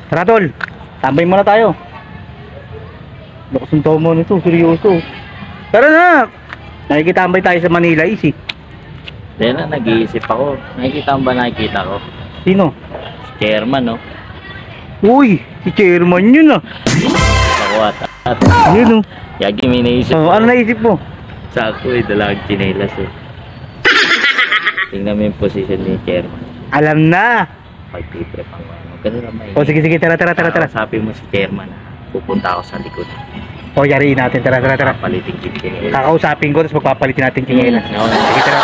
Tara tol, tambay muna tayo. Lakas ng tao mo nito, seryoso. Tara na! Nakikitambay tayo sa Manila East eh. Dahil na, nag-iisip ako. Nakikita mo ba nakikita ko? Sino? Si chairman, no? Uy, si chairman yun ah. Ako at. Yun oh. Yagi, may naisip Oh, ano naisip mo? Sakto eh, dalagang chinelas eh. Tingnan mo yung posisyon ni chairman. Alam na. Pag-titre pang ano. Ganun naman eh. O sige, tara. Sabi mo si chairman, pupunta ako sa likod. O yariin natin, tara. Paliting chinelas. Kakausapin ko, tapos magpapalitin natin chinelas. Sige, tara.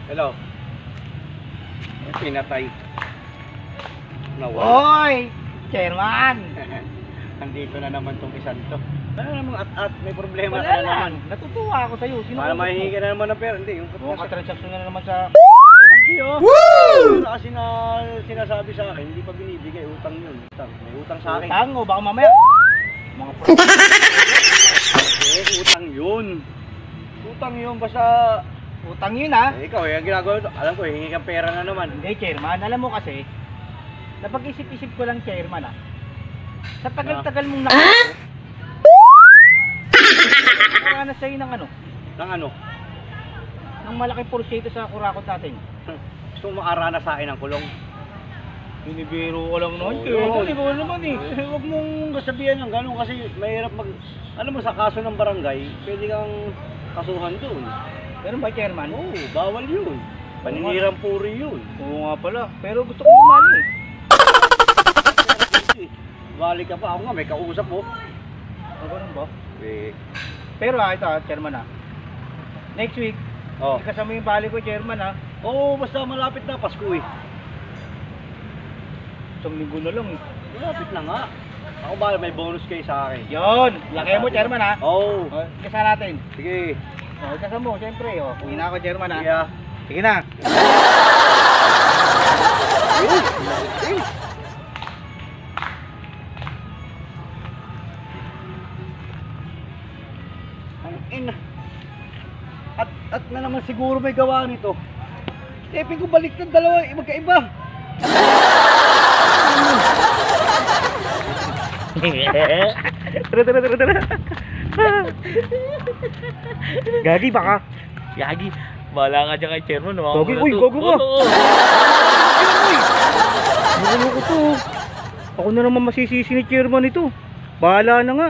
Hello. Pinatay. Nawala. Oy, chairman. Nandito na naman tong isang to. Ano namang at may problema Wala ka na lang. naman. Natutuwa ako sa'yo. Sino Para mahihingi ka na naman ng pera. Hindi, yung Mukhang katransaksyon na naman sa... Hindi oh. Woo! Kasi na sinasabi sa akin, hindi pa binibigay. Utang yun. Utang. May utang sa akin. Utang o baka mamaya. Mga Utang yun. Utang yun. Basta... utang yun ha. ikaw ang ginagawa ito. Alam ko, hingi kang pera na naman. Hindi chairman, alam mo kasi, napag-isip-isip ko lang chairman ha. Sa tagal-tagal mong nakita. Nakakana sa'yo ng ano? Nang ano? Ng malaking porsyento sa kurakot natin. Gusto mo makarana sa akin ng kulong. Binibiro ko lang naman. Oo, Chairman, yun. iba naman eh. Huwag mong sabihan ng gano'n kasi mahirap mag... Alam mo, sa kaso ng barangay, pwede kang kasuhan doon. Pero ba chairman? Oo, bawal yun. Paninirang puri yun. Oo nga pala. Pero gusto ko bumali eh. Balik ka pa. Ako nga, may kausap mo. Ganun ba? Eh, Pero ito chairman ha. Next week, oh. kasama yung bali ko chairman ha. Oo, basta malapit na Pasko eh. Isang linggo na lang eh. Malapit na nga. Ako ba, may bonus kayo sa akin. Yun! Laki mo chairman ha. Oo. O, kasa natin. Sige. O, kasa mo, siyempre. O, uwi na ako chairman ha. Sige ah. Sige na. Ang ina. At na naman siguro may gawa nito. Isipin ko balik ng dalawa, magkaiba. Tara. Gagi baka. Yagi, bahala ka dyan kay chairman. Gogi, uy, gogo ka. Ano ko to? Ako na naman masisisi ni chairman ito. Bahala na nga.